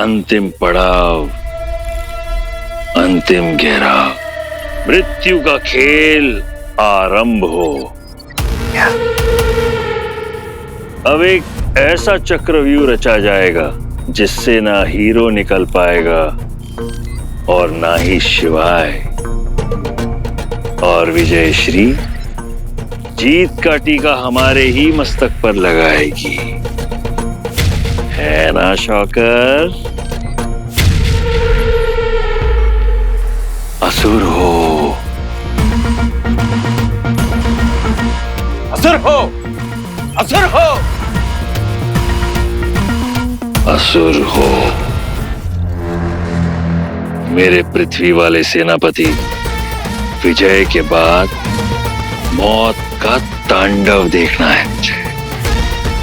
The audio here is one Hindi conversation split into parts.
अंतिम पड़ाव, अंतिम घेराव, मृत्यु का खेल आरंभ हो। अब एक ऐसा चक्रव्यूह रचा जाएगा जिससे ना हीरो निकल पाएगा और ना ही शिवाय, और विजयश्री जीत का टीका हमारे ही मस्तक पर लगाएगी, है ना शौकर? असुर हो, असुर हो, असुर हो, असुर हो। मेरे पृथ्वी वाले सेनापति, विजय के बाद मौत का तांडव देखना है मुझे,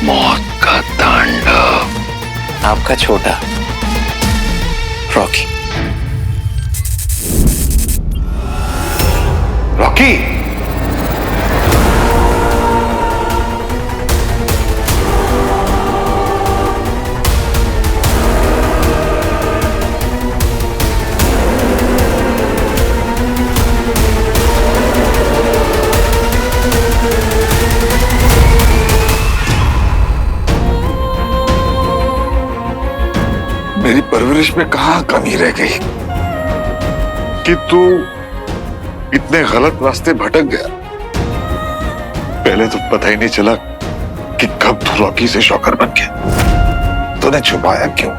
मौत का तांडव। आपका छोटा रॉकी। रॉकी, मेरी परवरिश में कहां कमी रह गई कि तू इतने गलत रास्ते भटक गया। पहले तो पता ही नहीं चला कि कब तू रॉकी से शौकर बन गया। तूने छुपाया क्यों?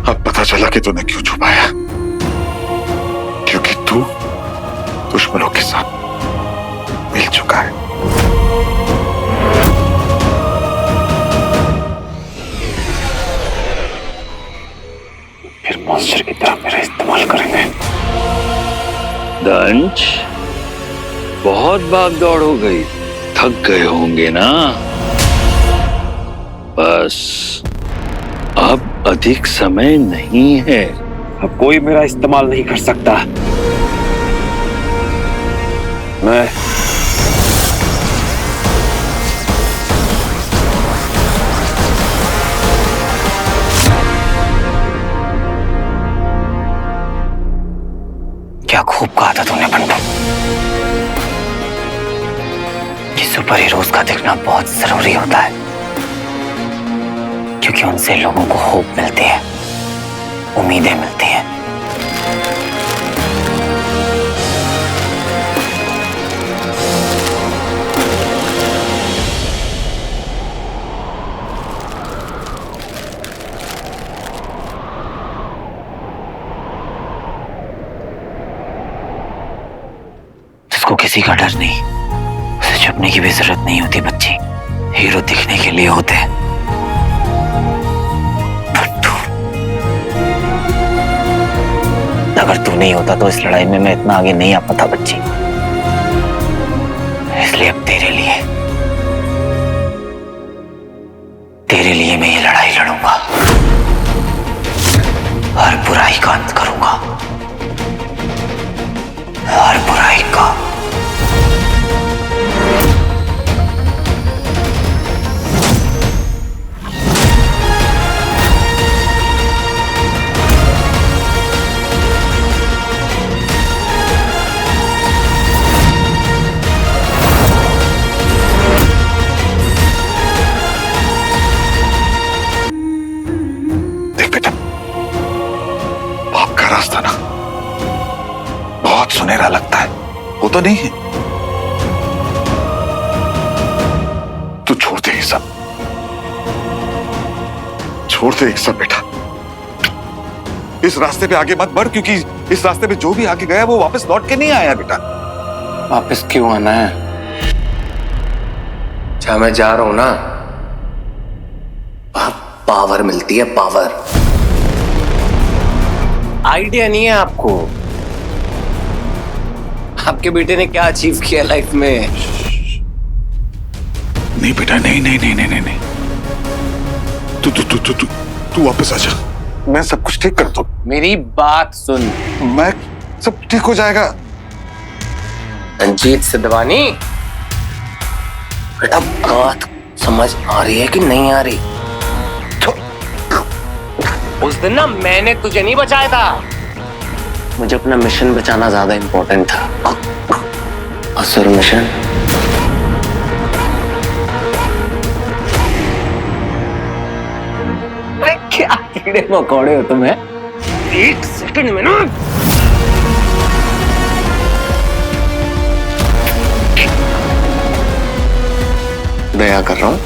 अब पता चला कि तूने क्यों छुपाया, क्योंकि तू दुश्मनों के साथ मिल चुका है। फिर मॉन्स्टर की तरह मेरा इस्तेमाल करेंगे। दंश, बहुत भाग दौड़ हो गई, थक गए होंगे ना? बस अब अधिक समय नहीं है। अब कोई मेरा इस्तेमाल नहीं कर सकता। मैं क्या खूब कहा था तूने बंटू कि सुपर हीरोज का दिखना बहुत जरूरी होता है, क्योंकि उनसे लोगों को होप मिलती है, उम्मीदें मिलती हैं। जिसको किसी का डर नहीं, उसे छुपने की भी जरूरत नहीं होती बच्ची। हीरो दिखने के लिए होते हैं। अगर तू नहीं होता तो इस लड़ाई में मैं इतना आगे नहीं आ पाता बच्ची। इसलिए अब तेरे लिए मैं ये लड़ाई लड़ूंगा, हर बुराई का अंत करूंगा, हर बुराई का। रास्ता ना बहुत सुनहरा लगता है, वो तो नहीं है। तू छोड़ दे ये सब, छोड़ दे ये सब बेटा। इस रास्ते पे आगे मत बढ़, क्योंकि इस रास्ते पे जो भी आगे गया वो वापस लौट के नहीं आया बेटा। वापस क्यों आना है? जहां मैं जा रहा हूं ना, वहां पावर मिलती है, पावर। आइडिया नहीं है आपको आपके बेटे ने क्या अचीव किया लाइफ में? नहीं बेटा, नहीं नहीं नहीं नहीं नहीं, तू वापस आ जा। मैं सब कुछ ठीक कर दूं। मेरी बात सुन। मैं सब ठीक हो जाएगा। रंजीत सिद्धवानी, बेटा बात समझ आ रही है कि नहीं आ रही? उस दिन ना मैंने तुझे नहीं बचाया था। मुझे अपना मिशन बचाना ज्यादा इंपॉर्टेंट था। असुर मिशन क्या कीड़े मकोड़े हो तुम? एक सेकंड में ना दया कर रहा हूं,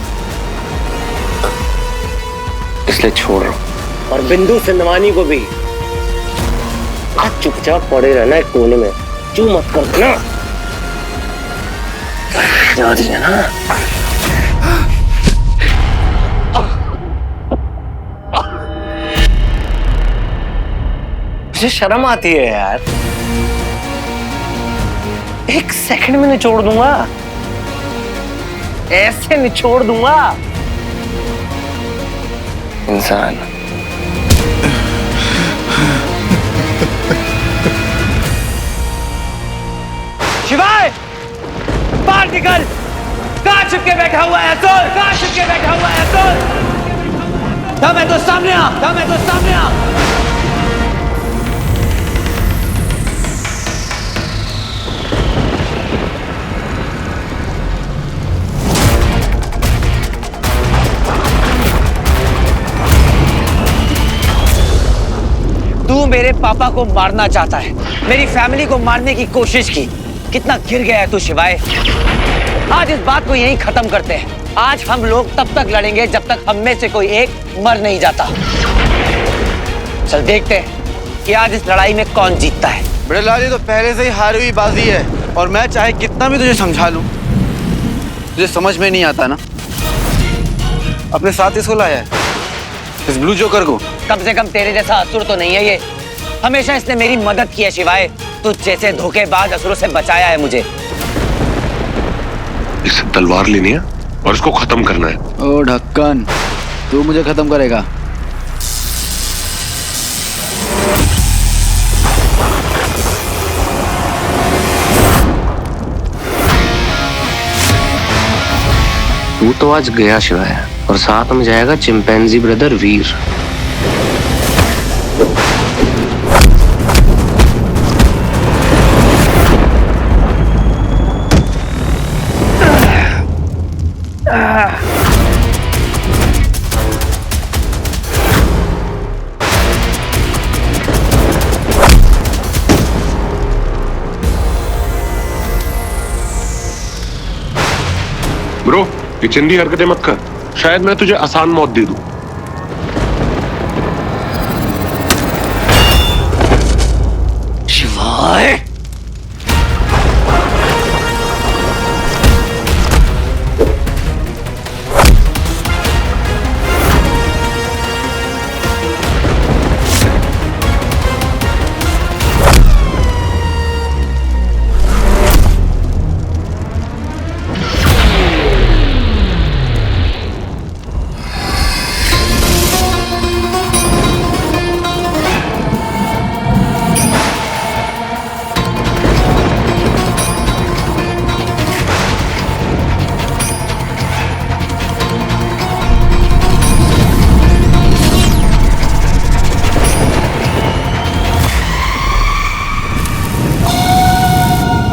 इसलिए छोड़ रहा हूं। और बिंदु सिंधवानी को भी आज चुपचाप पड़े रहना एक कोने में, चू मत कर देना। जा दीजिए ना। मुझे शर्म आती है यार। एक सेकंड में निचोड़ दूंगा, ऐसे निचोड़ दूंगा। इंसान शिवाय बाहर निकल। कहां छिपके बैठा हुआ है असुर? कहां छिपके बैठा हुआ है असुर? था मैं तो सामने आ, था मैं तो सामने आ। तू मेरे पापा को मारना चाहता है, मेरी फैमिली को मारने की कोशिश की। कितना गिर गया है तू शिवाय। आज इस बात को यहीं खत्म करते हैं। आज हम लोग तब तक लड़ेंगे जब तक हम में से कोई एक मर नहीं जाता। चल देखते हैं कि आज इस लड़ाई में कौन जीतता है। बड़े लाल, ये तो पहले से ही हारी हुई बाजी है और मैं चाहे कितना भी तुझे समझा लूं, तुझे समझ में नहीं आता ना। अपने साथ इसको लाया है, इस ब्लू जोकर को। कम से कम तेरे जैसा असुर तो नहीं है ये। हमेशा इसने मेरी मदद की है शिवाय। तू जैसे धोखेबाज असुरों से बचाया है मुझे। इससे तलवार लेनी है और इसको खत्म करना है। ओ ढक्कन, तू मुझे खत्म करेगा? तू तो आज गया शिवाय, और साथ में जाएगा चिंपैंजी ब्रदर वीर। ब्रो, ये चिंदी हरकतें मत कर, शायद मैं तुझे आसान मौत दे दूं। शिवाय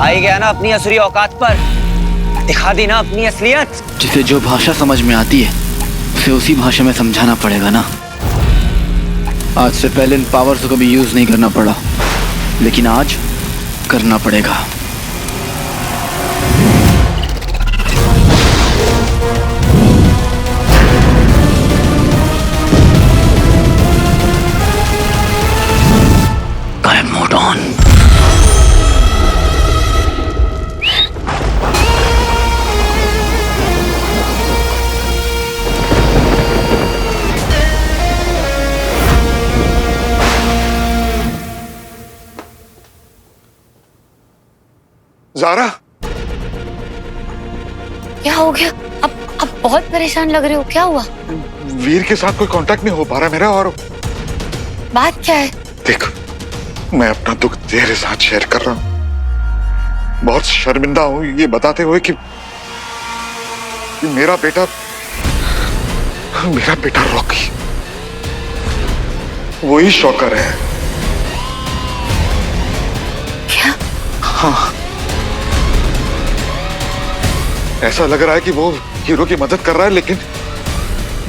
आई गया ना अपनी असुरी औकात पर। दिखा दी ना अपनी असलियत। जिसे जो भाषा समझ में आती है उसे उसी भाषा में समझाना पड़ेगा ना। आज से पहले इन पावर्स को कभी यूज नहीं करना पड़ा, लेकिन आज करना पड़ेगा। Mode on. ज़ारा, क्या हो गया? अब बहुत परेशान लग रहे हो, क्या हुआ? वीर के साथ कोई कांटेक्ट नहीं हो पा रहा मेरा। और बात क्या है? देख, मैं अपना दुख तेरे साथ शेयर कर रहा हूं। बहुत शर्मिंदा हूं ये बताते हुए कि मेरा बेटा रॉकी वही शौकर है। क्या? हाँ, ऐसा लग रहा है कि वो हीरो की मदद कर रहा है, लेकिन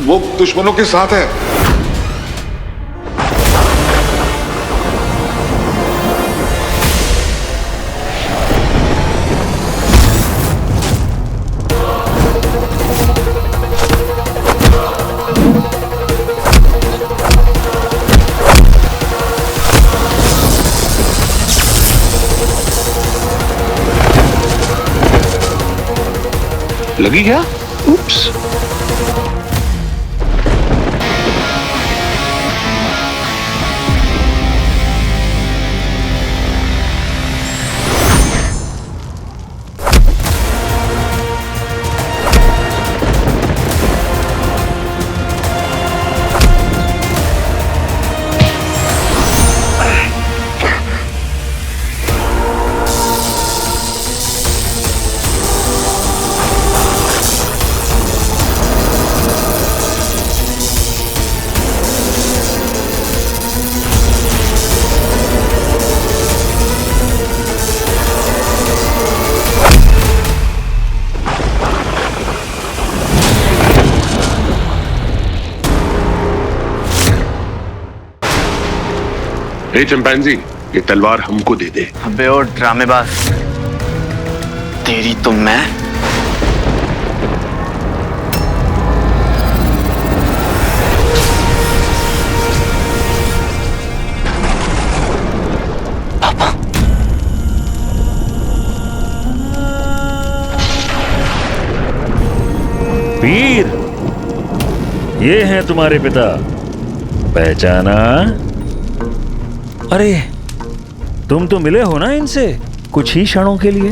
वो दुश्मनों के साथ है। लगी क्या? उप्स। ए चिंपैंजी, ये तलवार हमको दे दे। अबे ओ ड्रामेबाज, तेरी तो मैं। वीर, ये हैं तुम्हारे पिता, पहचाना? अरे तुम तो मिले हो ना इनसे कुछ ही क्षणों के लिए।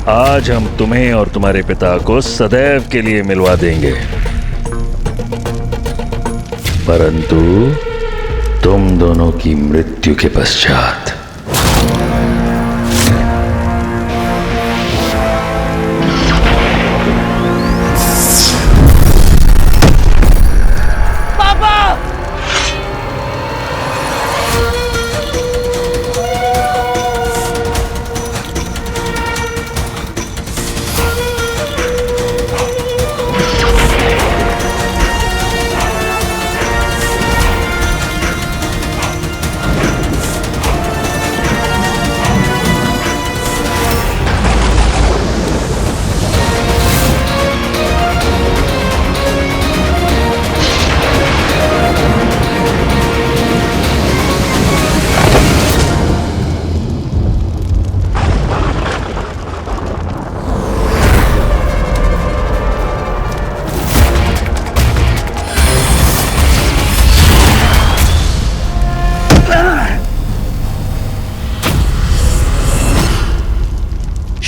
आज हम तुम्हें और तुम्हारे पिता को सदैव के लिए मिलवा देंगे, परंतु तुम दोनों की मृत्यु के पश्चात।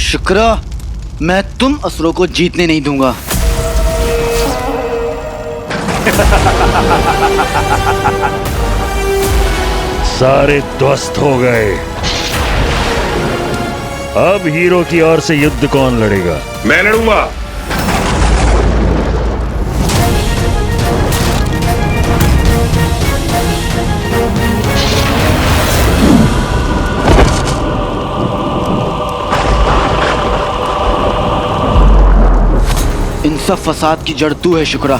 शुक्र, मैं तुम असुरों को जीतने नहीं दूंगा। सारे ध्वस्त हो गए। अब हीरो की ओर से युद्ध कौन लड़ेगा? मैं लड़ूंगा। इन सब फसाद की जड़ तू है शुक्रा,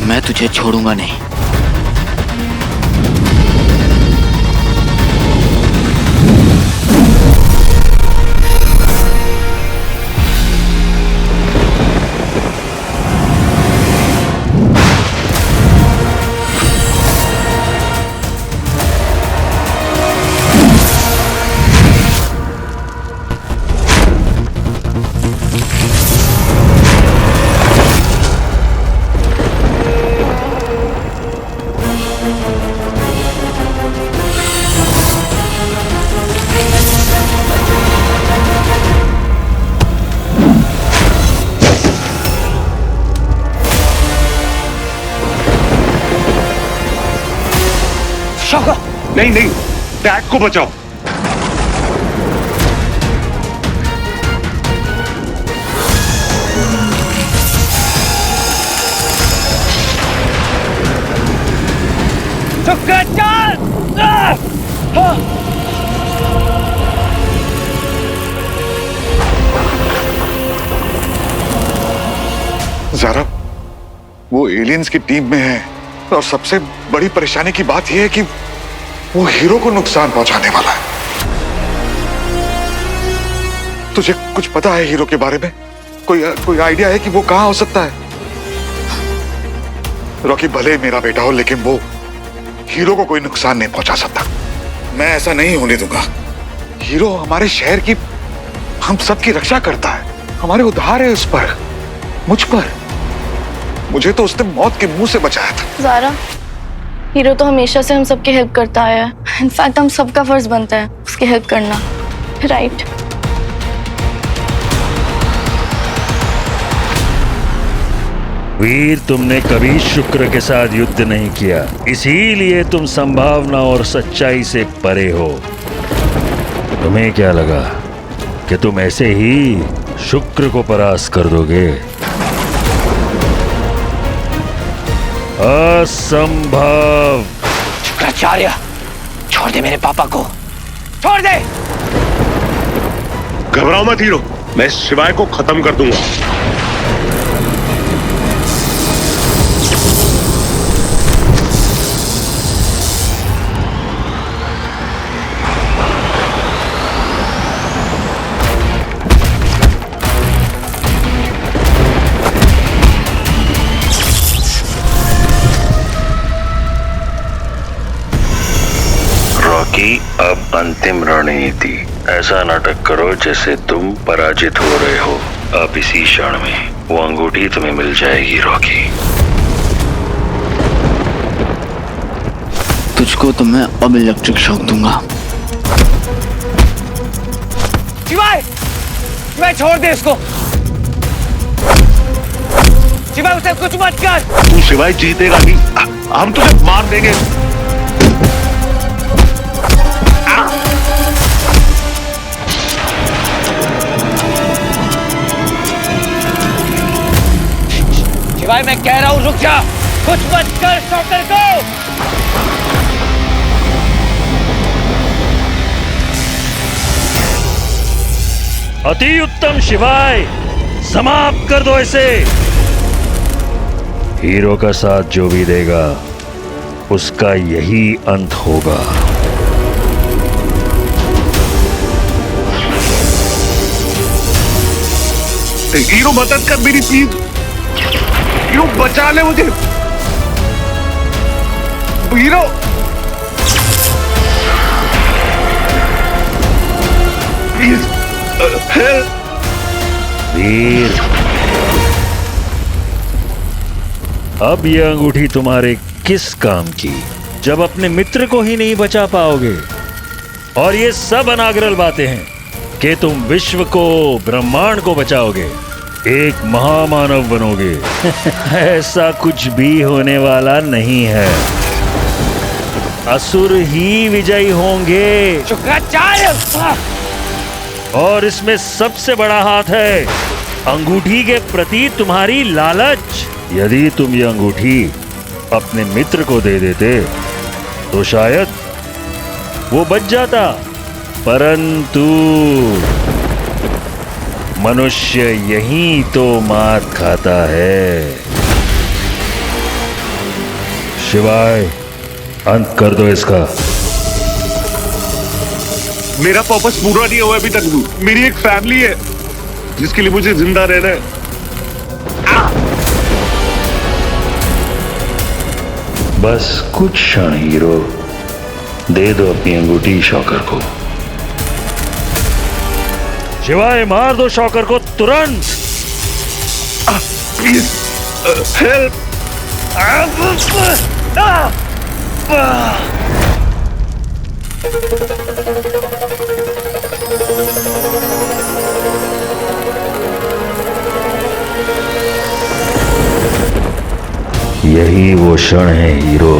मैं तुझे छोड़ूंगा नहीं। नहीं नहीं, डैड को बचाओ। ज़ारा, वो एलियंस की टीम में है और सबसे बड़ी परेशानी की बात यह है कि वो हीरो को नुकसान पहुंचाने वाला है। तुझे कुछ पता है हीरो के बारे में? कोई आइडिया है कि वो कहां हो सकता है? रॉकी भले मेरा बेटा हो, लेकिन वो हीरो को कोई नुकसान नहीं पहुंचा सकता। मैं ऐसा नहीं होने दूंगा। हीरो हमारे शहर की, हम सबकी रक्षा करता है। हमारे उधार है उस पर, मुझ पर। मुझे तो उसने मौत के मुंह से बचाया था। ज़ारा, हीरो तो हमेशा से हम सबकी हेल्प करता आया है। इनफैक्ट हम सबका फर्ज बनता है उसकी हेल्प करना, राइट? वीर, तुमने कभी शुक्र के साथ युद्ध नहीं किया, इसीलिए तुम संभावना और सच्चाई से परे हो। तुम्हें क्या लगा कि तुम ऐसे ही शुक्र को परास्त कर दोगे? असंभव। शुक्राचार्य, छोड़ दे मेरे पापा को, छोड़ दे। घबराओ मत हीरो, मैं इस शिवाय को खत्म कर दूंगा। रॉकी, अब अंतिम रणनीति। ऐसा नाटक करो जैसे तुम पराजित हो रहे हो। अब इसी क्षण में वो अंगूठी तुम्हें मिल जाएगी रॉकी। तुझको तो मैं अब इलेक्ट्रिक शॉक दूंगा। शिवाय, मैं छोड़ दे इसको। शिवाय, उसे कुछ मत कर। तू शिवाय जीतेगा नहीं, हम तुझे मार देंगे। शिवाय, मैं कह रहा हूं रुक जा, कुछ मत कर शॉकर को। अति उत्तम शिवाय, समाप्त कर दो इसे। हीरो का साथ जो भी देगा उसका यही अंत होगा। हीरो मदद कर मेरी, प्लीज। हीरो बचा ले मुझे। Hero, please help. वीर, अब यह अंगूठी तुम्हारे किस काम की, जब अपने मित्र को ही नहीं बचा पाओगे? और ये सब अनागरल बातें हैं कि तुम विश्व को, ब्रह्मांड को बचाओगे, एक महामानव बनोगे। ऐसा कुछ भी होने वाला नहीं है। असुर ही विजयी होंगे। शुक्राचार्य, और इसमें सबसे बड़ा हाथ है अंगूठी के प्रति तुम्हारी लालच। यदि तुम ये अंगूठी अपने मित्र को दे देते तो शायद वो बच जाता, परंतु मनुष्य यही तो मात खाता है। शिवाय, अंत कर दो इसका। मेरा पर्पस पूरा नहीं हुआ अभी तक। मेरी एक फैमिली है जिसके लिए मुझे जिंदा रहना है। बस कुछ क्षण हीरो, दे दो अपनी अंगूठी शॉकर को। शिवाय, मार दो शॉकर को तुरंत। Please help. यही वो क्षण है हीरो,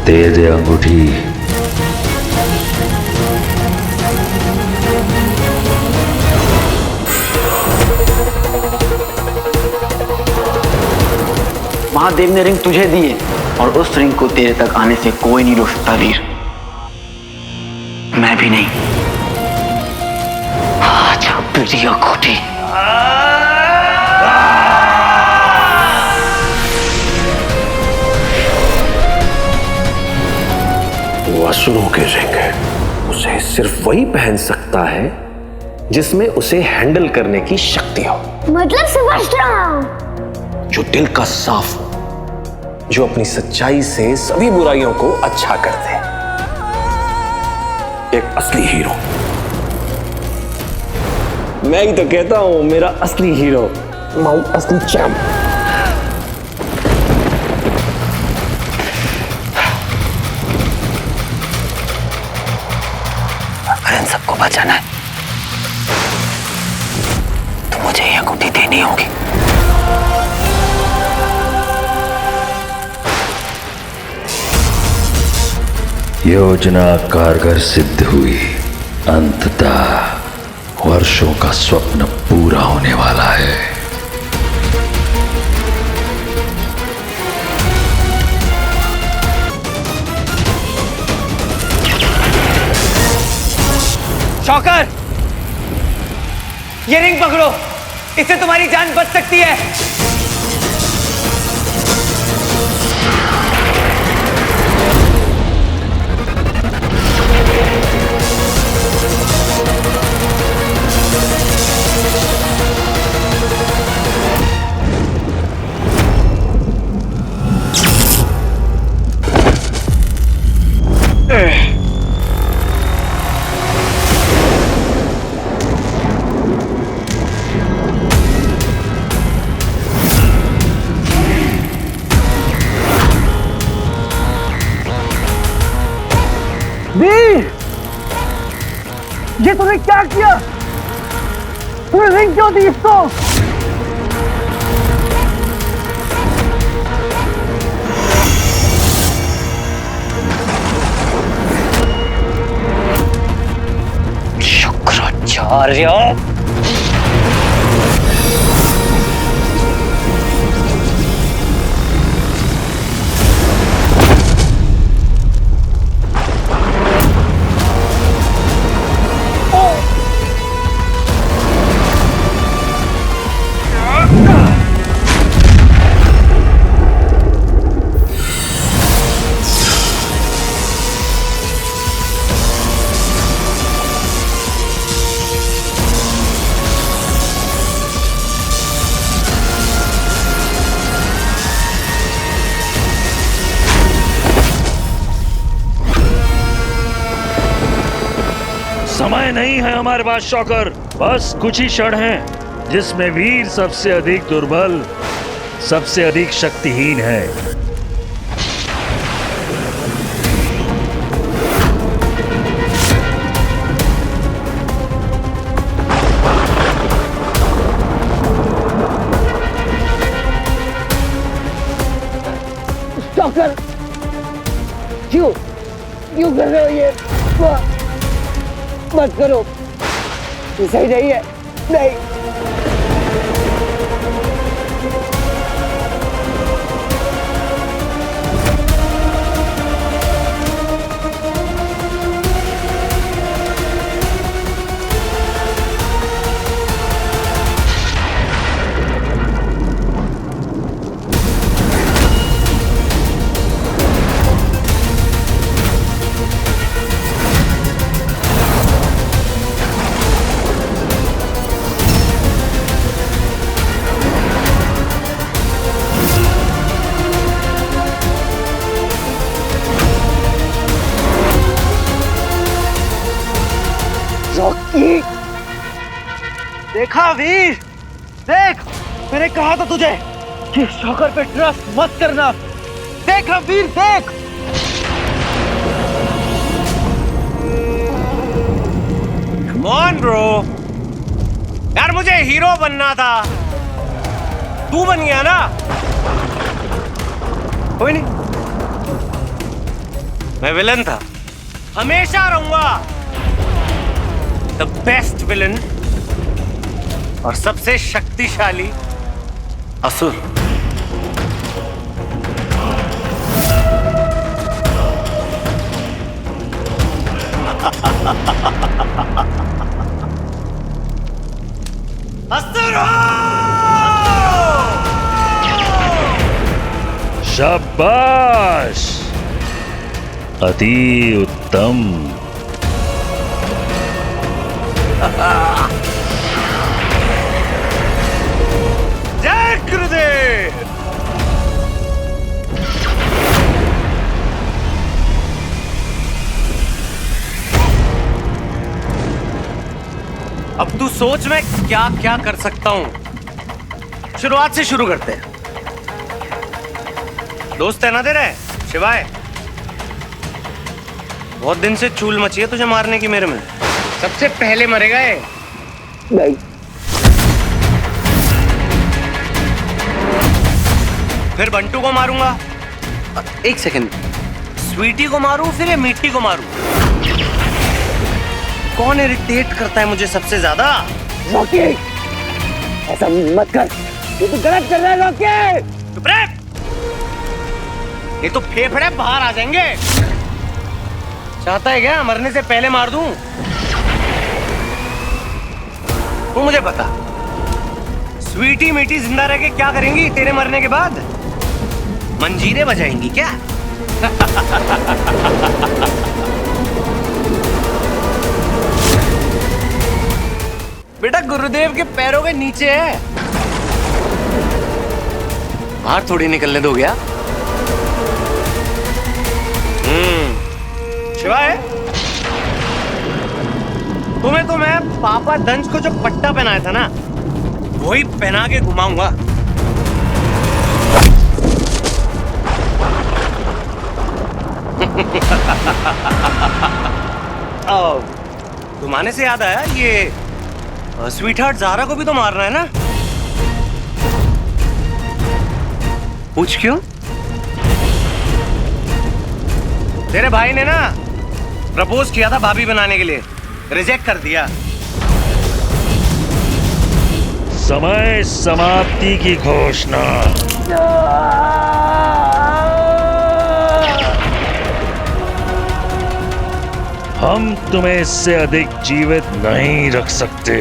दे दे अंगूठी। महादेव ने रिंग तुझे दी है और उस रिंग को तेरे तक आने से कोई नहीं रोक सकता वीर, मैं भी नहीं। आज बिटिया खोटी। वो असुरों के रिंग है, उसे सिर्फ वही पहन सकता है जिसमें उसे हैंडल करने की शक्ति हो। मतलब समझ रहा हूं, जो दिल का साफ हो, जो अपनी सच्चाई से सभी बुराइयों को अच्छा कर दे। एक असली हीरो। मैं ही तो कहता हूं मेरा असली हीरो, माउंट असली चैंप। अगर इन सबको बचाना है तो मुझे यह अंगूठी देनी होगी। योजना कारगर सिद्ध हुई। अंततः वर्षों का स्वप्न पूरा होने वाला है। शौकर, ये रिंग पकड़ो, इससे तुम्हारी जान बच सकती है। ये तूने क्या किया? तूने रिंग क्यों दी इसको? शुक्राचार्य, समय नहीं है हमारे पास शौकर, बस कुछ ही क्षण हैं जिसमें वीर सबसे अधिक दुर्बल, सबसे अधिक शक्तिहीन है। शौकर, क्यों कर रहे हो ये? मत करो, ये सही नहीं है। नहीं, रॉकी, देखा वीर, देख, मैंने कहा था तुझे कि शौकर पे ट्रस्ट मत करना। देखा वीर, देख। Come on, bro. यार मुझे हीरो बनना था, तू बन गया ना। कोई नहीं, मैं विलन था, हमेशा रहूंगा द बेस्ट विलन और सबसे शक्तिशाली असुर। हंसते रहो। शाबाश, अति उत्तम। जय गुरुदेव। अब तू सोच मैं क्या क्या कर सकता हूं। शुरुआत से शुरू करते हैं। दोस्त है ना तेरे शिवाय? बहुत दिन से चूल मची है तुझे मारने की मेरे में। सबसे पहले मरेगा ये। नहीं। फिर बंटू को मारूंगा। एक सेकंड, स्वीटी को मारूं फिर ये मीठी को मारूं? कौन इरिटेट करता है मुझे सबसे ज्यादा? रॉकी, ऐसा मत कर, ये तो गलत कर रहा है रॉकी। चुप रह। ये तो फेफड़े बाहर आ जाएंगे। चाहता है क्या मरने से पहले मार दूं? तू मुझे बता, स्वीटी मीठी जिंदा रह के क्या करेंगी तेरे मरने के बाद? मंजीरे बजाएंगी क्या? बेटा गुरुदेव के पैरों के नीचे है, बाहर थोड़ी निकलने दो क्या? शिवाय, तुम्हें तो मैं पापा दंश को जो पट्टा पहनाया था ना, वही पहना के घुमाऊंगा। घुमाने से याद आया, ये स्वीट हार्ट ज़ारा को भी तो मारना है ना? पूछ क्यों? तेरे भाई ने ना प्रपोज किया था भाभी बनाने के लिए, रिजेक्ट कर दिया। समय समाप्ति की घोषणा। हम तुम्हें इससे अधिक जीवित नहीं रख सकते।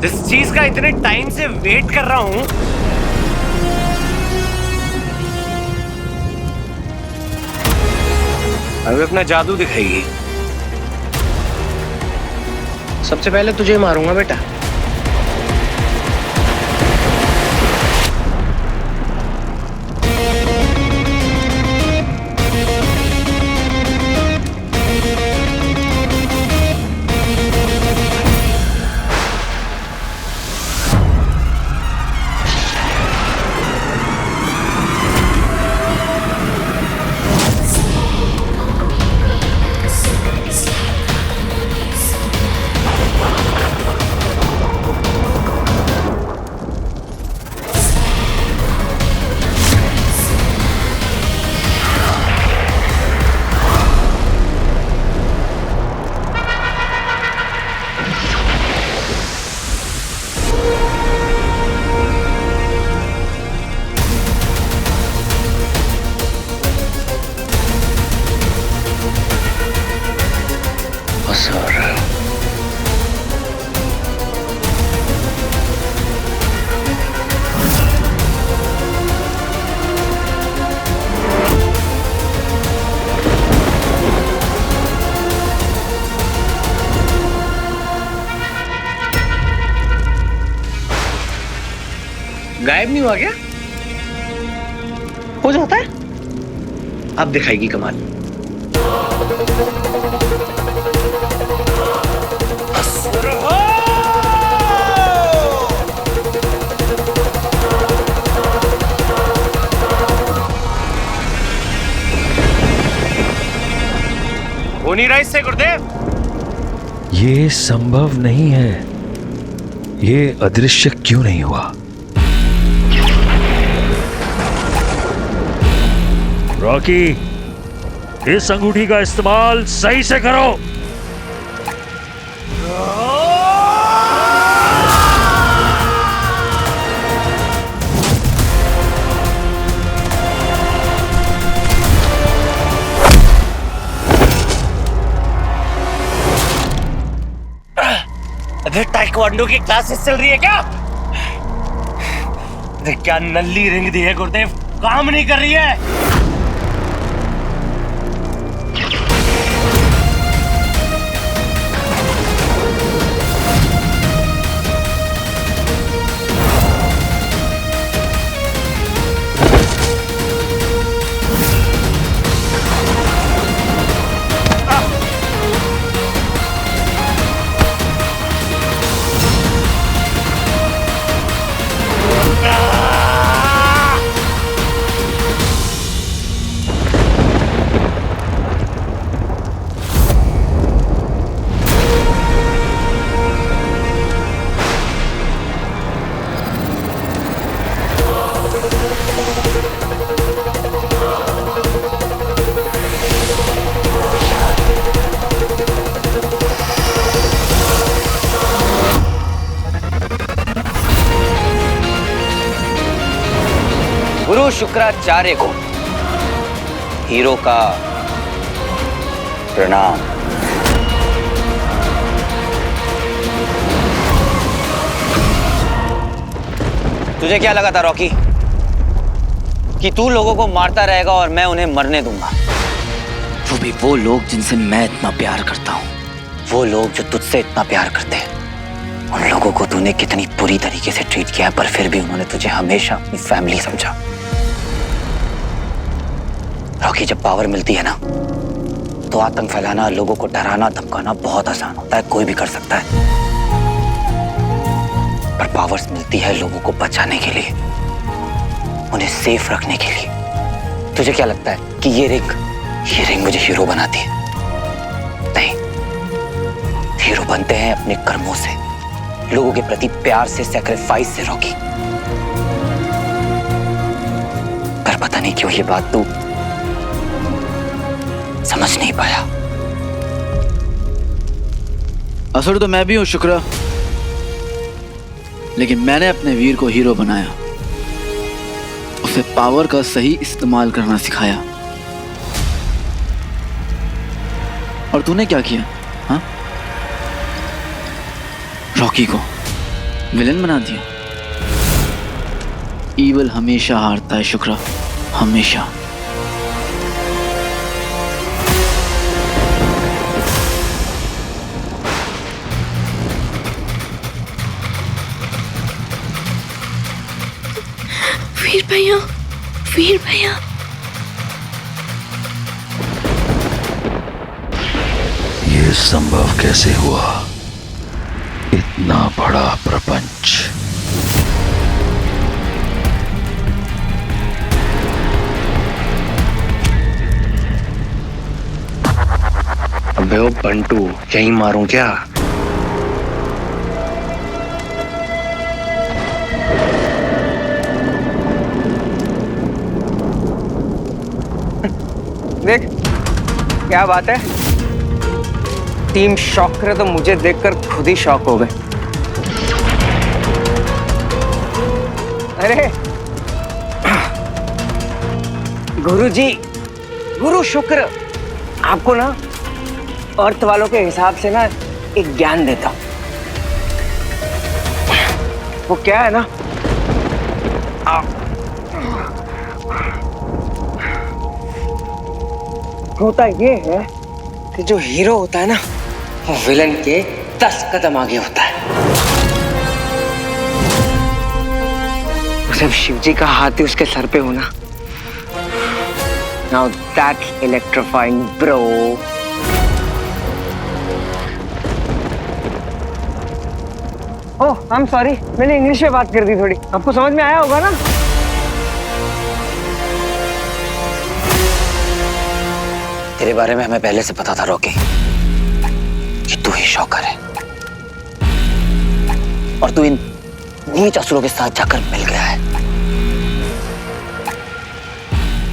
जिस चीज का इतने टाइम से वेट कर रहा हूं, अभी अपना जादू दिखाएगी। सबसे पहले तुझे मारूंगा बेटा। गायब नहीं हुआ क्या? हो जाता है। अब दिखाएगी कमाल। हो नहीं रहा इससे गुरुदेव। ये संभव नहीं है। ये अदृश्य क्यों नहीं हुआ? रॉकी, इस अंगूठी का इस्तेमाल सही से करो। अरे टाइक्वांडो की क्लासेस चल रही है क्या? अरे क्या नल्ली रिंग दी है गुरुदेव, काम नहीं कर रही है। गुरु शुक्राचार्य को हीरो का प्रणाम। तुझे क्या लगा था रॉकी कि तू लोगों को मारता रहेगा और मैं उन्हें मरने दूंगा? वो भी वो लोग जिनसे मैं इतना प्यार करता हूँ, वो लोग जो तुझसे इतना प्यार करते हैं। उन लोगों को तूने कितनी बुरी तरीके से ट्रीट किया, पर फिर भी उन्होंने तुझे हमेशा अपनी फैमिली समझा। रॉकी, जब पावर मिलती है ना, तो आतंक फैलाना, लोगों को डराना धमकाना बहुत आसान होता है, कोई भी कर सकता है। पर पावर्स मिलती है लोगों को बचाने के लिए, उन्हें सेफ रखने के लिए। तुझे क्या लगता है कि ये रिंग मुझे हीरो बनाती है? नहीं, हीरो बनते हैं अपने कर्मों से, लोगों के प्रति प्यार से, सैक्रिफाइस से रॉकी। पर पता नहीं क्यों ये बात तू समझ नहीं पाया। असुर तो मैं भी हूं शुक्र, लेकिन मैंने अपने वीर को हीरो बनाया, उसे पावर का सही इस्तेमाल करना सिखाया। और तूने क्या किया? हाँ, रॉकी को विलेन बना दिया। ईवल हमेशा हारता है शुक्र, हमेशा। वीर भैया, वीर भैया। ये संभव कैसे हुआ? इतना बड़ा प्रपंच। अबे ओ बंटू, यहीं मारूं क्या? देख क्या बात है, टीम शॉक करे तो मुझे देखकर खुद ही शॉक हो गए। अरे गुरुजी, गुरु शुक्र आपको ना अर्थ वालों के हिसाब से ना एक ज्ञान देता हूं। वो क्या है ना, होता ये है कि जो हीरो होता है ना, वो विलन के 10 कदम आगे होता है। जब शिवजी का हाथ ही उसके सर पे होना, now that's electrifying bro. Oh I am sorry, मैंने इंग्लिश में बात कर दी थोड़ी, आपको समझ में आया होगा ना? तेरे बारे में हमें पहले से पता था रॉकी, कि तू ही शॉकर है, और तू इन नीच असुरों के साथ जाकर मिल गया है।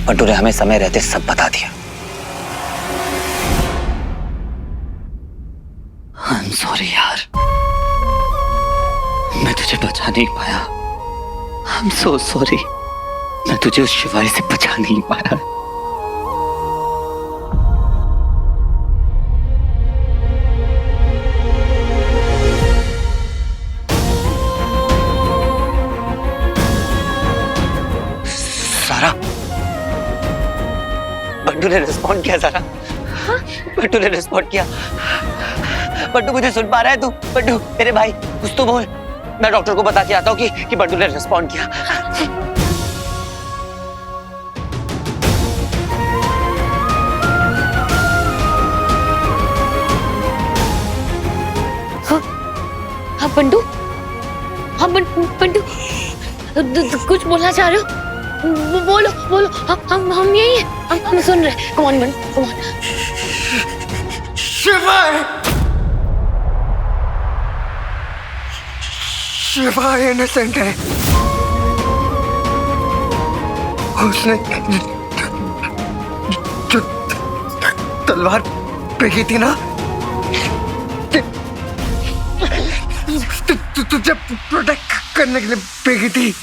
बंटू ने हमें समय रहते सब बता दिया। I'm sorry यार, मैं तुझे बचा नहीं पाया। I'm so sorry, मैं तुझे उस शिवाय से बचा नहीं पाया। सारा, बंटू ने रिस्पॉन्ड किया। सारा, बंटू ने रिस्पॉन्ड किया। बंटू मुझे सुन पा रहा है तू? बंटू मेरे भाई, कुछ तो बोल। मैं डॉक्टर को बता के आता हूँ कि बंटू ने रिस्पॉन्ड किया। हाँ बंटू, हाँ बंटू, कुछ बोलना चाह रहे हो? बोलो बोलो, हम यही हैं, हम सुन रहे हैं। Come on Bantu, come on. शिवाय, शिवाय इनोसेंट है। उसने जो तलवार फेंकी थी ना, तुझे प्रोटेक्ट करने के लिए फेंकी थी।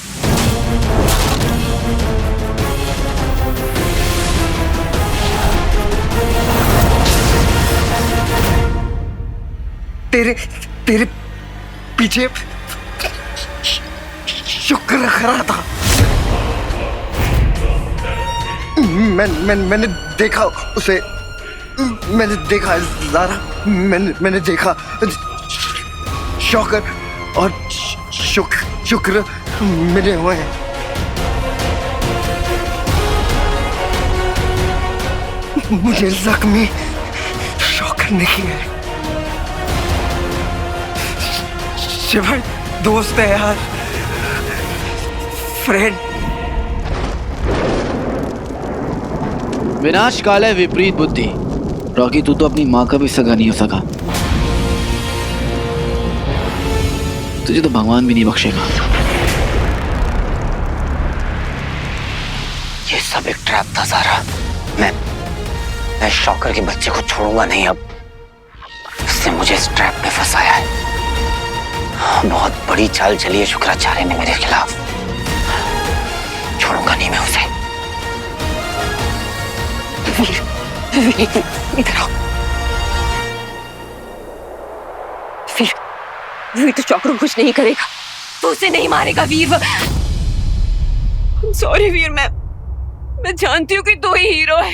तेरे पीछे शुक्र खड़ा था। मैंने देखा उसे, मैंने देखा ज़ारा, मैंने देखा शौकर और शुक्र मिले हुए हैं। मुझे जख्मी शौकर ने किया है। शिवाय दोस्त है यार, फ्रेंड। विनाश काल है विपरीत बुद्धि। रॉकी, तू तो अपनी माँ का भी सगा नहीं हो सका, तुझे तो भगवान भी नहीं बख्शेगा। ये सब एक ट्रैप था सारा। मैं शौकर के बच्चे को छोड़ूंगा नहीं। अब उसने मुझे इस ट्रैप में फंसाया है। बहुत बड़ी चाल चली है शुक्राचार्य ने मेरे खिलाफ। छोड़ूंगा नहीं मैं उसे। इधर आओ। वीर तो शौकर को कुछ नहीं करेगा, तो उसे नहीं मारेगा वीर। सॉरी वीर, मैं जानती हूँ कि तू ही हीरो है,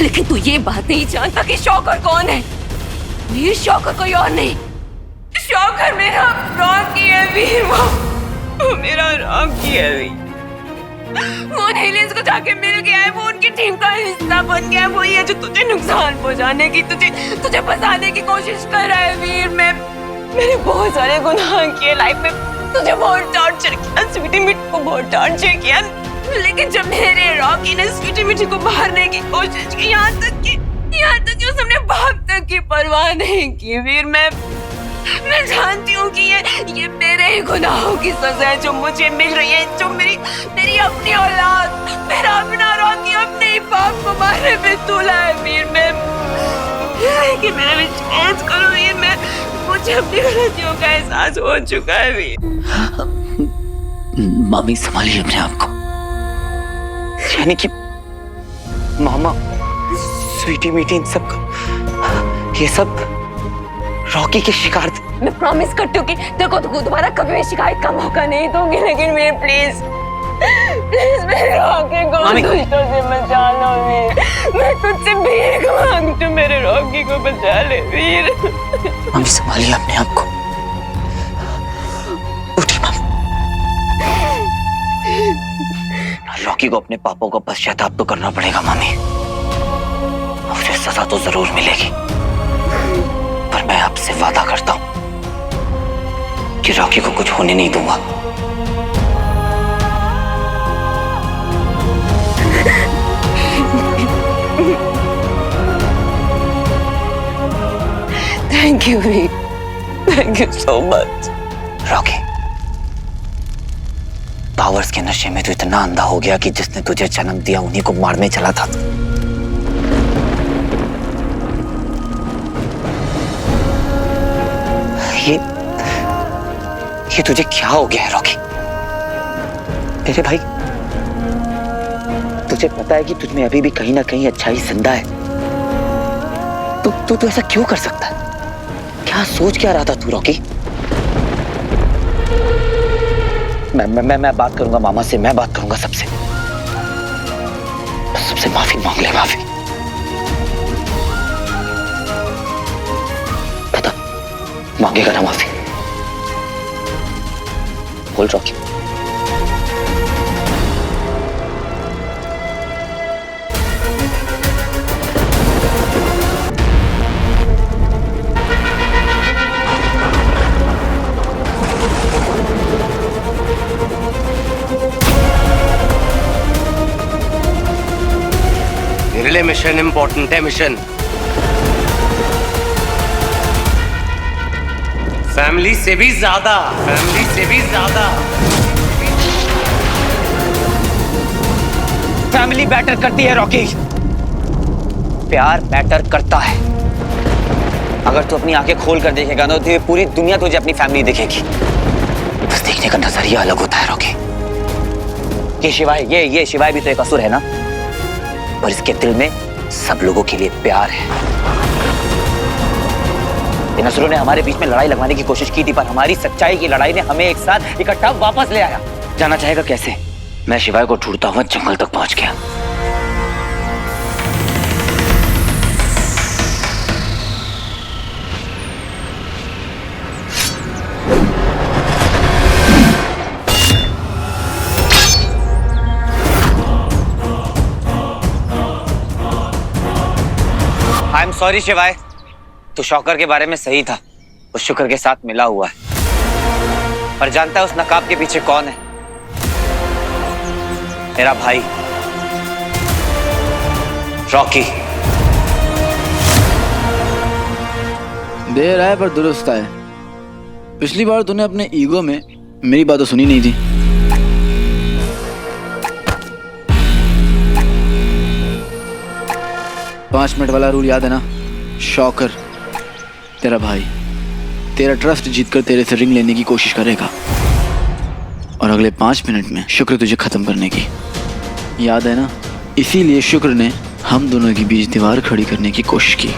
लेकिन तू ये बात नहीं जानता कि शौकर कौन है। वीर शौकर कोई और नहीं, शौकर मेरा रॉकी है वीर। वो मेरा रॉकी है वीर। वो एलियंस को जाके मिल गया है, वो उनकी टीम का हिस्सा बन गया है। वही है जो तुझे नुकसान पहुंचाने की, तुझे फंसाने की कोशिश कर रहा है वीर। मैंने बहुत सारे गुनाह किए लाइफ में, तुझे बहुत टॉर्चर किया, स्वीटी मिट को बहुत टॉर्चर किया, लेकिन जब मेरे रॉकी ने स्वीटी मिटी को मारने की कोशिश की, यहाँ तक कि उसने अपने बाप तक की परवाह नहीं की वीर। मैं जानती हूँ कि ये मेरे ही गुनाहों की सजा है जो मुझे मिल रही है, जो मेरी अपनी औलाद, मेरा अपना रॉकी अपने ही बाप को मारने पे तुला है वीर। कि मेरा विश्वास करो वीर, मुझे अपनी गलतियों का एहसास हो चुका है वीर। मामी संभालिए अपने आप को। यानी कि मामा, स्वीटी मीटी, इन सब ये सब रॉकी की शिकार थे। मैं प्रॉमिस करती हूँ कि तेरे को दोबारा कभी भी शिकायत का मौका नहीं दूंगी, लेकिन वीर प्लीज मेरे रॉकी को दुष्टों से बचा लो वीर। मैं तुझसे भीख मांगती हूँ, मेरे रॉकी को बचा ले वीर। मामी संभालिए अपने आप को। उठिए मामी। रॉकी को अपने पापों का पश्चाताप तो करना पड़ेगा मामी। उसे सजा तो जरूर मिलेगी, पर मैं आपसे वादा करता हूं कि रॉकी को कुछ होने नहीं दूंगा। Thank you Veer, thank you so much. Rocky, powers के नशे में तो इतना अंधा हो गया कि जिसने तुझे जन्म दिया उन्हीं को मारने चला था। कि तुझे क्या हो गया है रॉकी? मेरे भाई, तुझे पता है कि तुझ में अभी भी कहीं ना कहीं अच्छाई जिंदा है। तू ऐसा क्यों कर सकता है? क्या सोच क्या रहा था तू रॉकी? मैं बात करूंगा मामा से, मैं बात करूंगा सबसे माफी मांग ले, माफी। बता, मांगेगा ना माफी? बोल रॉकी। मेरे लिए मिशन इंपॉर्टेंट है, मिशन। फैमिली से भी ज्यादा, फैमिली से भी ज्यादा। फैमिली मैटर करती है रॉकी, प्यार मैटर करता है। अगर तू अपनी आंखें खोल कर देखेगा ना तो ये पूरी दुनिया तुझे अपनी फैमिली दिखेगी। बस देखने का नजरिया अलग होता है रॉकी। ये शिवाय भी तो एक असुर है ना, पर इसके दिल में सब लोगों के लिए प्यार है। इन असुरों ने हमारे बीच में लड़ाई लगवाने की कोशिश की थी, पर हमारी सच्चाई की लड़ाई ने हमें एक साथ इकट्ठा वापस ले आया। जाना चाहेगा कैसे? मैं शिवाय को ढूंढता हुआ जंगल तक पहुंच गया। आई एम सॉरी शिवाय, तू शौकर के बारे में सही था, उस शुक्र के साथ मिला हुआ है। पर जानता है उस नकाब के पीछे कौन है? मेरा भाई रॉकी। देर आए पर दुरुस्त आए। पिछली बार तूने अपने ईगो में मेरी बात तो सुनी नहीं थी। पांच मिनट वाला रूल याद है ना? शौकर तेरा भाई तेरा ट्रस्ट जीतकर तेरे से रिंग लेने की कोशिश करेगा, और अगले 5 मिनट में शुक्र तुझे खत्म करने की। याद है ना? इसीलिए शुक्र ने हम दोनों के बीच दीवार खड़ी करने की कोशिश की।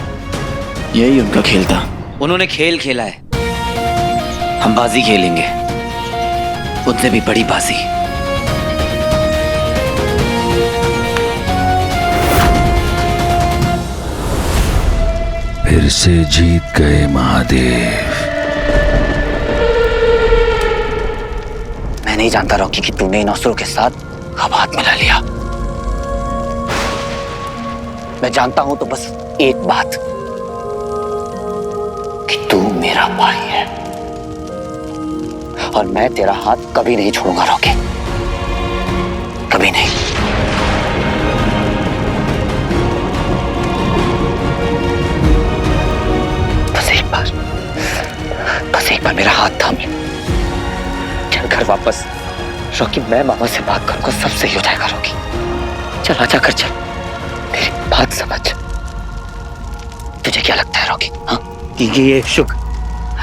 यही उनका खेल था। उन्होंने खेल खेला है, हम बाजी खेलेंगे, उनसे भी बड़ी बाजी। फिर से जीत गए महादेव। मैं नहीं जानता रॉकी कि तूने इन असुरों के साथ कब हाथ मिला लिया। मैं जानता हूं तो बस एक बात, कि तू मेरा भाई है और मैं तेरा हाथ कभी नहीं छोड़ूंगा रॉकी, कभी नहीं। बस एक बार मेरा हाथ थाम ले। चल घर वापस रॉकी, मैं मामा से बात करूंगा, सब सही हो जाएगा रॉकी। चल आजा कर, चल मेरी बात समझ। तुझे क्या लगता है रॉकी, हाँ, कि ये शुक्र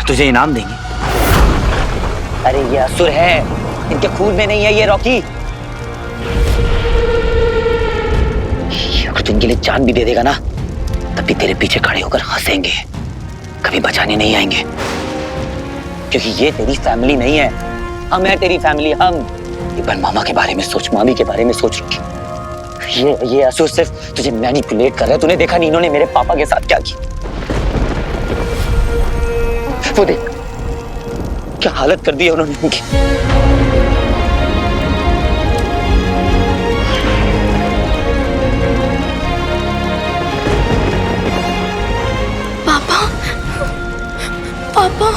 तुझे इनाम देंगे? अरे ये असुर है, इनके खून में नहीं है ये रॉकी। अगर तू इनके लिए जान भी दे देगा ना, तब भी तेरे पीछे खड़े होकर हंसेंगे, कभी बचाने नहीं आएंगे। क्योंकि ये तेरी फैमिली नहीं है, हम हैं तेरी फैमिली। हम एक बार मामा के बारे में सोच, मामी के बारे में सोच रखी। ये असुर सिर्फ तुझे मैनिपुलेट कर रहा है। तूने देखा नहीं इन्होंने मेरे पापा के साथ क्या किया? वो देख क्या हालत कर दी है उन्होंने उनकी। पापा, पापा।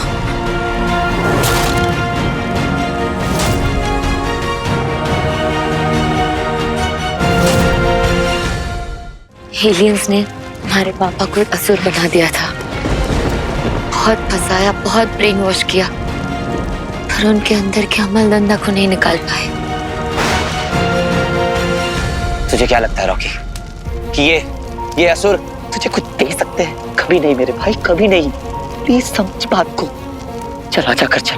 एलियंस ने हमारे पापा को एक असुर बना दिया था, बहुत फंसाया, बहुत ब्रेन वॉश किया, पर उनके अंदर के अमलदंदा को नहीं निकाल पाए। तुझे क्या लगता है रॉकी कि ये असुर तुझे कुछ दे सकते हैं? कभी नहीं मेरे भाई, कभी नहीं। प्लीज समझ बात को। चल आजा कर, चल।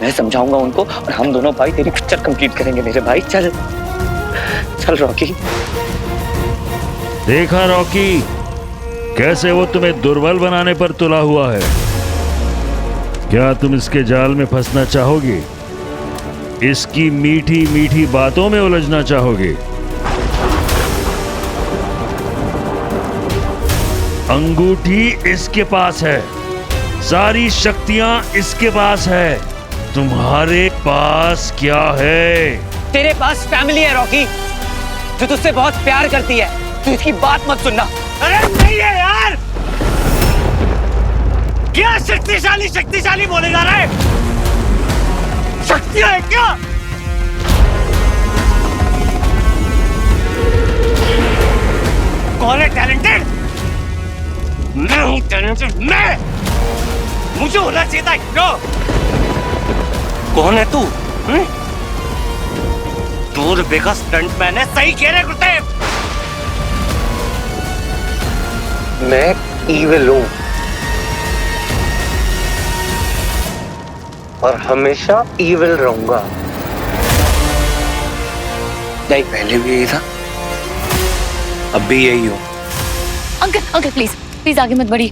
मैं समझाऊंगा उनको और हम दोनों भाई तेरी पिक्चर कंप्लीट करेंगे मेरे भाई। चल चल रॉकी। देखा रॉकी, कैसे वो तुम्हें दुर्बल बनाने पर तुला हुआ है। क्या तुम इसके जाल में फंसना चाहोगे? इसकी मीठी मीठी बातों में उलझना चाहोगे? अंगूठी इसके पास है, सारी शक्तियां इसके पास है, तुम्हारे पास क्या है? तेरे पास फैमिली है रॉकी, जो तुझसे बहुत प्यार करती है। तू इसकी बात मत सुनना। अरे नहीं है यार, क्या शक्तिशाली शक्तिशाली बोले जा रहा है? शक्तियां है क्या? कौन है टैलेंटेड? मैं हूं टैलेंटेड, मैं। मुझे होना चाहिए था हीरो। कौन है तू? तू रुपए का स्टंटमैन है। सही कह रहे गुरदेव। मैं ईविल हूं और हमेशा ईविल रहूंगा। नहीं, पहले भी यही था, अब भी यही हूं। अंकल अंकल प्लीज प्लीज आगे मत बढ़िए,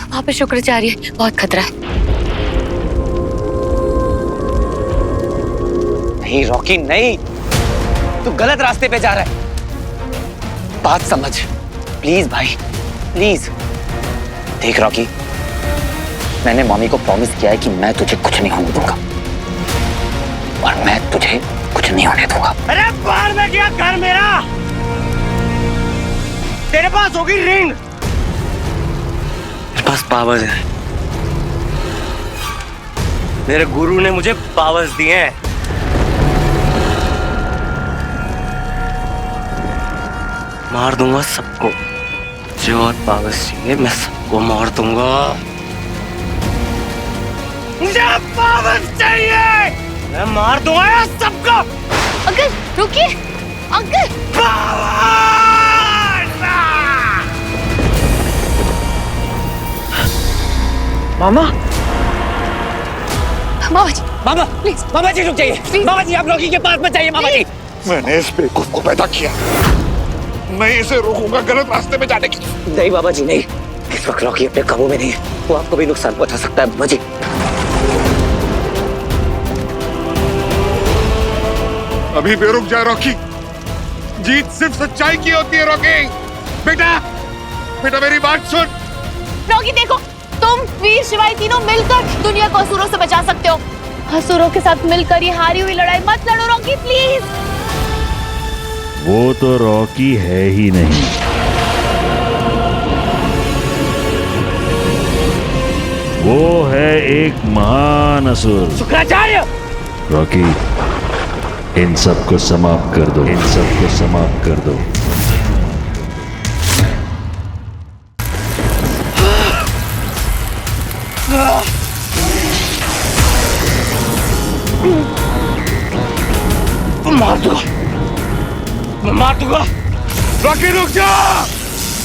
वहां पे शुक्राचार्य है, बहुत खतरा है। नहीं रॉकी नहीं, तू गलत रास्ते पे जा रहा है। बात समझ प्लीज भाई, प्लीज। देख रॉकी, मैंने मम्मी को प्रॉमिस किया है कि मैं तुझे कुछ नहीं होने दूंगा और मैं तुझे कुछ नहीं होने दूंगा। अरे बाहर में गया घर मेरा, तेरे पास होगी रिंग, मेरे पास पावर्स है। मेरे गुरु ने मुझे पावर्स दिए हैं। मार दूंगा सबको, जो और पावर्स चाहिए मैं सबको मार दूंगा। मुझे पावर्स चाहिए, मैं मार दूंगा यार सबको। अंकल रुकिए, uncle. Mama, mama ji, mama please, मामा जी रुक जाइए। मामा जी आप रॉकी के पास मत जाइए। मामा जी, मैंने इस बेवकूफ को पैदा किया, मैं इसे रोकूंगा गलत रास्ते में जाने की। नहीं बाबा जी नहीं, इस वक्त रॉकी अपने काबू में नहीं है, वो आपको भी नुकसान पहुंचा सकता है। बाबा जी अभी भी रुक जा रॉकी, जीत सिर्फ सच्चाई की होती है रॉकी। बेटा बेटा मेरी बात सुन। रॉकी देखो, तुम वीर शिवाई तीनों मिलकर दुनिया को असुरों से बचा सकते हो। असुरों के साथ मिलकर ये हारी हुई लड़ाई मत लड़ो रॉकी प्लीज। वो तो रॉकी है ही नहीं, वो है एक महान असुर। शुक्राचार्य, रॉकी, इन सबको समाप्त कर दो, इन सबको समाप्त कर दो। मार दूंगा, मैं मार दूंगा। रॉकी रुक जा।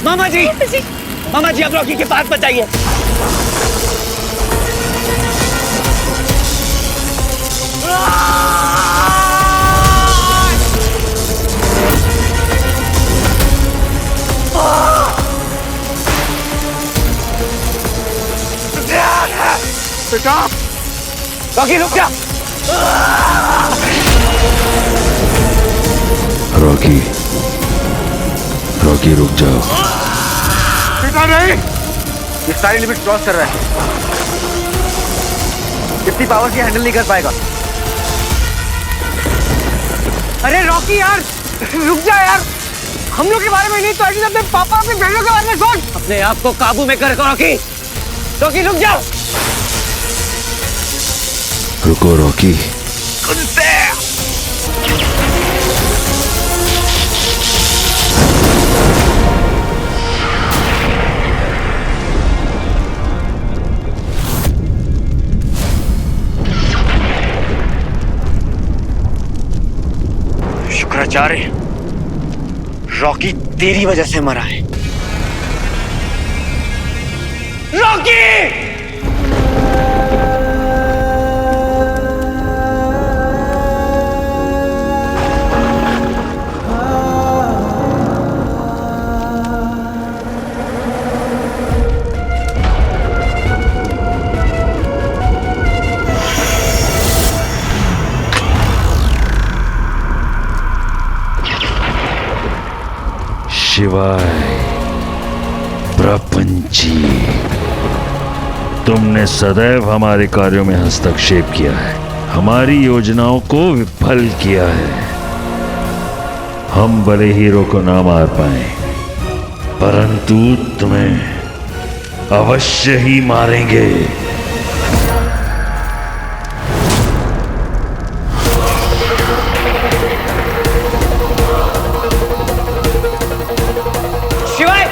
मामा जी, मामा जी आप रॉकी के पास मत जाइए। बेटा रॉकी रुक जा। रॉकी, रॉकी रुक जाओ। बेटा नहीं, ये सारी लिमिट क्रॉस कर रहा है, इतनी पावर से हैंडल नहीं कर पाएगा। अरे रॉकी यार रुक जा यार, हम लोग के बारे में नहीं तो अपने पापा अपने बहनों के बारे में सोच। अपने आप को काबू में कर रॉकी। रॉकी रुक जाओ। रुको रॉकी, शुक्राचार्य, रॉकी तेरी वजह से मरा है। रॉकी! शिवाय, प्रपंची, तुमने सदैव हमारे कार्यों में हस्तक्षेप किया है, हमारी योजनाओं को विफल किया है। हम भले हीरो को ना मार पाए, परंतु तुम्हें अवश्य ही मारेंगे। शिवाय!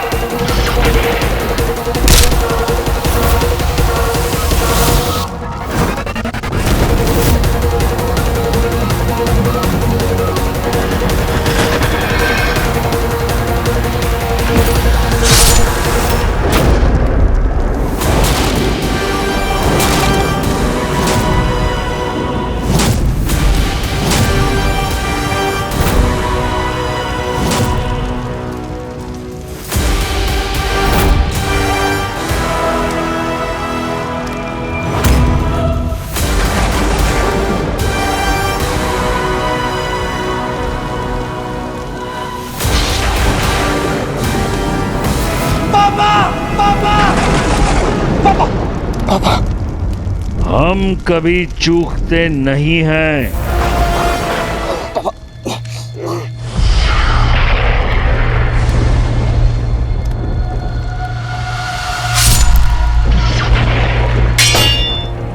हम कभी चूकते नहीं हैं।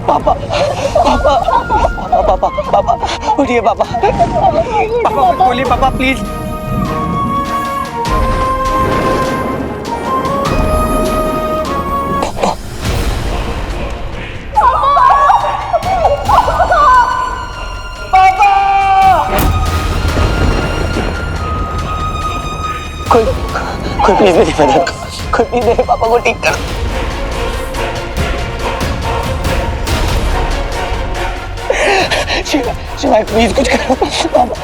पापा पापा पापा पापा उठिए पापा पापा मत बोलिए पापा प्लीज। कोई प्लीज मेरी मदद करो, कोई प्लीज मेरे पापा को ठीक करो। शिवाय प्लीज कुछ करो पापा।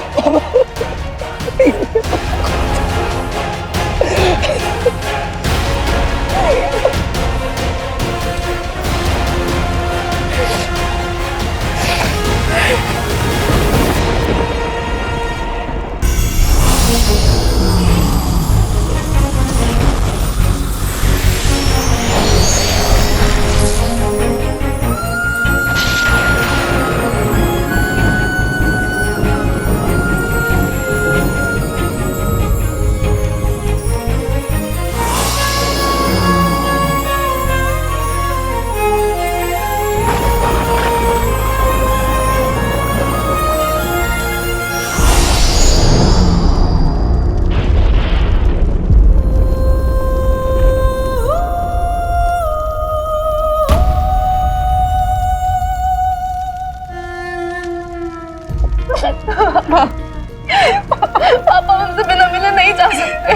पापा हमसे बिना मिले नहीं जा सकते,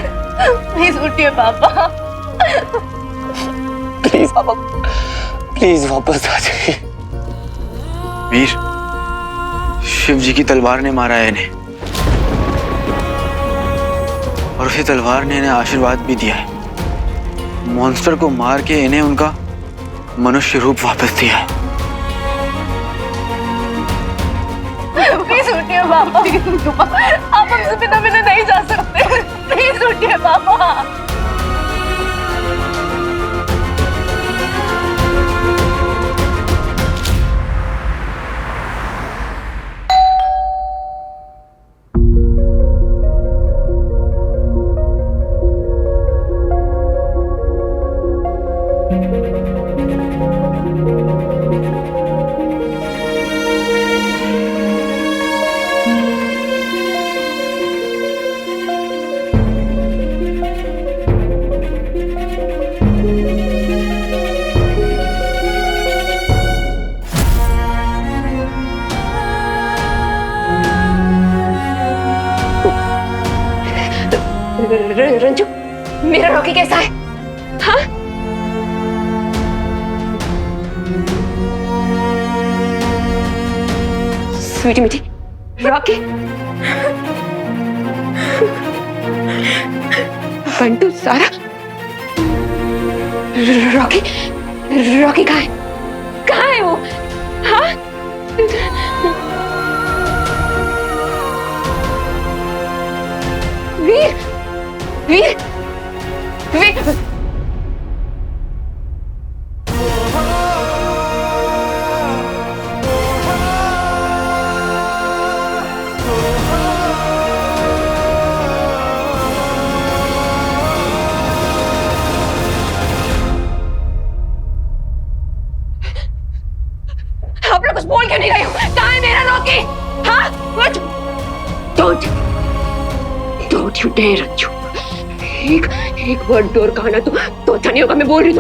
प्लीज उठिए पापा। प्लीज पापा प्लीज वापस आ जाइए। वीर, शिव जी की तलवार ने मारा है इन्हें, और उसी तलवार ने इन्हें आशीर्वाद भी दिया है। मॉन्स्टर को मार के इन्हें उनका मनुष्य रूप वापस दिया है। प्लीज उठिए पापा, आप हमसे बिना मिले नहीं जा सकते, प्लीज उठिए पापा। रंजू, मेरा रॉकी कैसा है? हाँ? स्वीटी मीठी, रॉकी, बंटू, सारा, रॉकी, रॉकी कहाँ है? कहाँ है वो? हाँ? वीर, वीर, आप लोग कुछ बोल क्यों नहीं रहे हो? कहाँ है मेरा रॉकी? हाँ? Don't you dare रज्जू। एक वर्ड डोर कहा ना तो अच्छा नहीं होगा। मैं बोल रही हूँ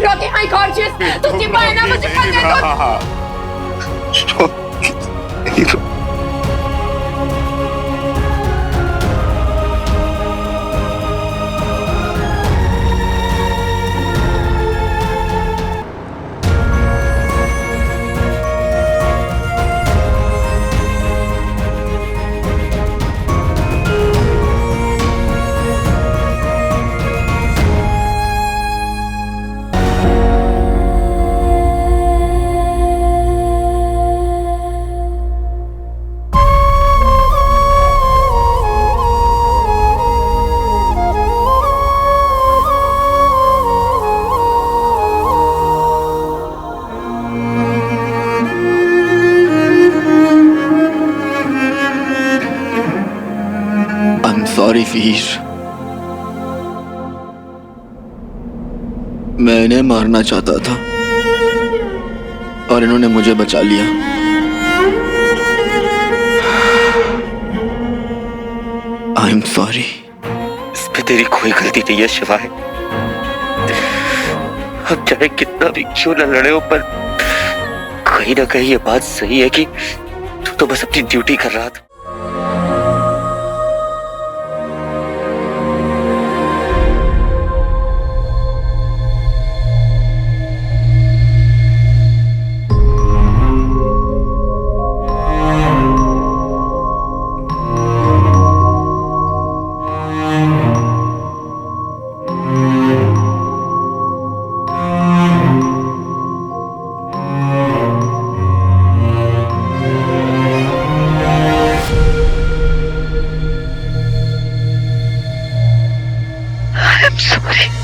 रॉकी, माय गॉर्जियस, तू चिपकाए ना मुझे पकड़। सॉरी वीर, मैं इन्हें मारना चाहता था और इन्होंने मुझे बचा लिया। I am sorry. इसमें तेरी कोई गलती नहीं है शिवाय। अब चाहे कितना भी क्यों न लड़े हो, पर कहीं ना कहीं ये बात सही है कि तू तो बस अपनी ड्यूटी कर रहा था। I'm sorry.